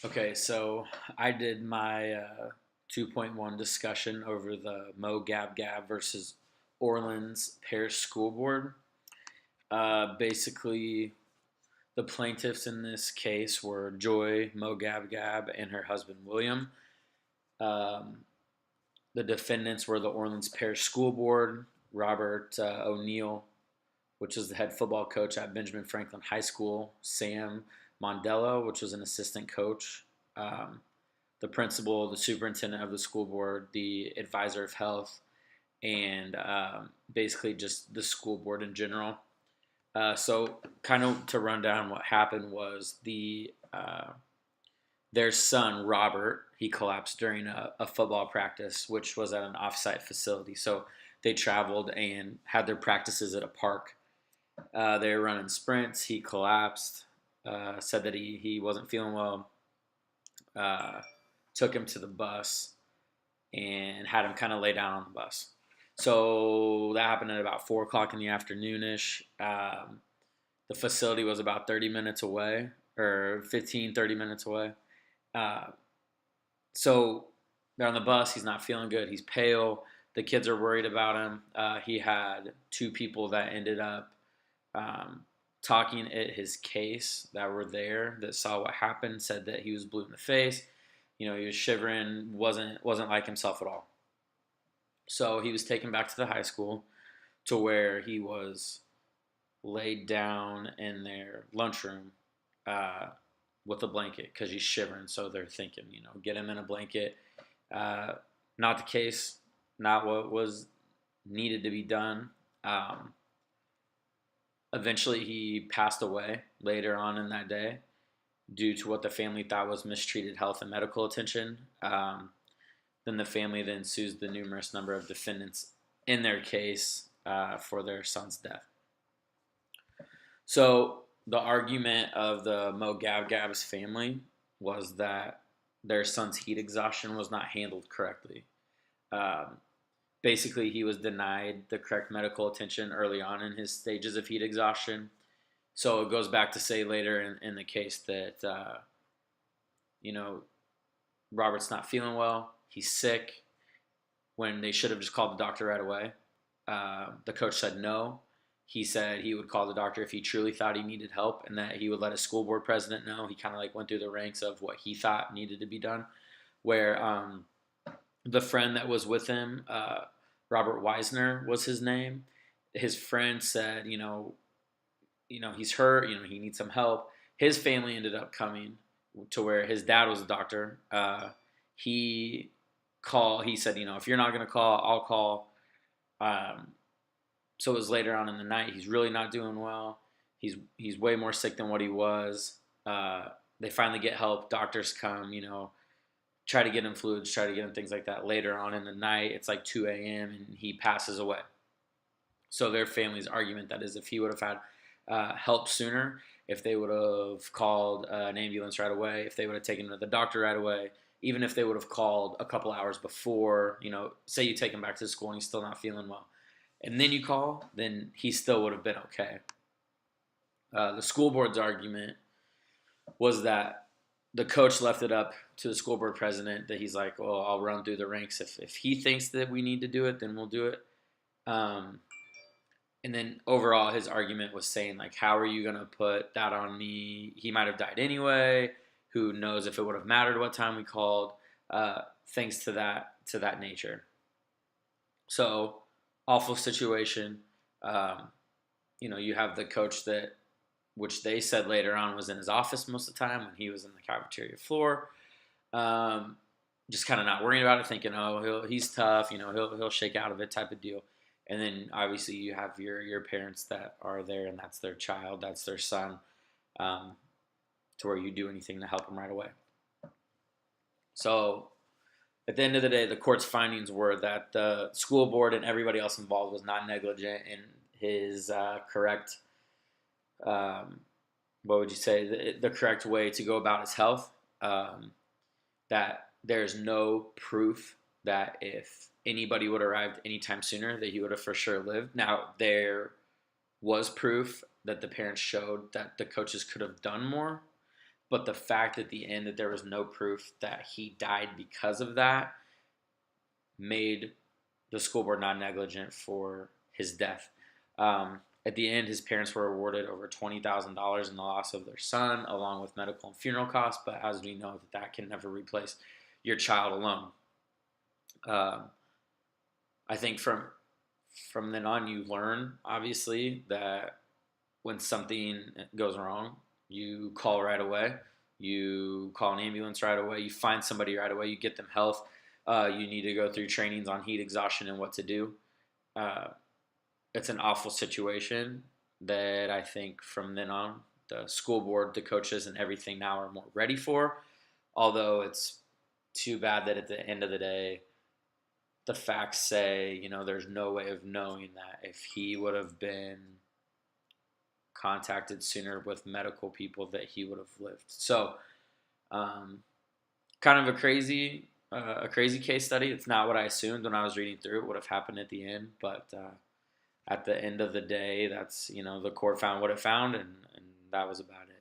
Okay, so I did my 2.1 discussion over the Mo Gab Gab versus Orleans Parish School Board. Basically, the plaintiffs in this case were Joy Mo Gab Gab and her husband William. Um, the defendants were the Orleans Parish School Board, Robert O'Neill, which was the head football coach at Benjamin Franklin High School, Sam Mondello, which was an assistant coach. Um, the principal, the superintendent of the school board, the advisor of health, and basically just the school board in general. So, kind of to run down what happened was their son Robert he collapsed during a football practice, which was at an offsite facility. So they traveled and had their practices at a park. They were running sprints. He collapsed. Said that he wasn't feeling well. Uh, Took him to the bus and had him kind of lay down on the bus. So that happened at about 4 o'clock in the afternoonish. The facility was about 30 minutes away, or 15, 30 minutes away. Uh, so they're on the bus. He's not feeling good. He's pale. The kids are worried about him. He had two people that ended up um, talking at his case that were there that saw what happened, said that he was blue in the face. He was shivering, wasn't like himself at all. So he was taken back to the high school to where he was laid down in their lunchroom uh, with a blanket because he's shivering. So they're thinking, get him in a blanket. Uh, Not the case, not what was needed to be done. Eventually, he passed away later on in that day due to what the family thought was mistreated health and medical attention. Then the family then sues the numerous number of defendants in their case for their son's death. So the argument of the Mo Gab Gab's family was that their son's heat exhaustion was not handled correctly. Um, Basically, he was denied the correct medical attention early on in his stages of heat exhaustion. So it goes back to say later in the case that, you know, Robert's not feeling well. He's sick when they should have just called the doctor right away. The coach said no. He said he would call the doctor if he truly thought he needed help and that he would let a school board president know. He kind of like went through the ranks of what he thought needed to be done. Where the friend that was with him, Robert Weisner was his name. His friend said, he's hurt. He needs some help. His family ended up coming to where his dad was a doctor. He called. He said, if you're not gonna call, I'll call. Um, so it was later on in the night. He's really not doing well. He's way more sick than what he was. They finally get help. Doctors come. Try to get him fluids, try to get him things like that. Later on in the night, it's like 2 a.m. and he passes away. So their family's argument that is if he would have had help sooner, if they would have called an ambulance right away, if they would have taken him to the doctor right away, even if they would have called a couple hours before, say you take him back to school and he's still not feeling well, and then you call, then he still would have been okay. The school board's argument was that the coach left it up to the school board president that he's like, well, I'll run through the ranks. If he thinks that we need to do it, then we'll do it. Um, and then overall, his argument was saying, like, how are you going to put that on me? He might have died anyway. Who knows if it would have mattered what time we called? Things to that nature. So awful situation. Um, you have the coach that, which they said later on was in his office most of the time when he was in the cafeteria floor. Um, just kind of not worrying about it, thinking, oh, he's tough, he'll shake out of it type of deal. And then obviously you have your parents that are there, and that's their child, that's their son, um, to where you do anything to help them right away. So at the end of the day, the court's findings were that the school board and everybody else involved was not negligent in his correct, um, what would you say, the correct way to go about his health. That there's no proof that if anybody would have arrived anytime sooner that he would have for sure lived. Now, there was proof that the parents showed that the coaches could have done more, But the fact at the end that there was no proof that he died because of that made the school board not negligent for his death. At the end, his parents were awarded over $20,000 in the loss of their son, along with medical and funeral costs. But as we know, that can never replace your child alone. I think from then on, you learn obviously that when something goes wrong, you call right away. You call an ambulance right away. You find somebody right away. You get them health. You need to go through trainings on heat exhaustion and what to do. Uh, it's an awful situation that I think from then on, the school board, the coaches, and everything now are more ready for. Although it's too bad that at the end of the day, the facts say, there's no way of knowing that if he would have been contacted sooner with medical people that he would have lived. So, kind of a crazy case study. It's not what I assumed when I was reading through it would have happened at the end, but at the end of the day, that's the court found what it found, and that was about it.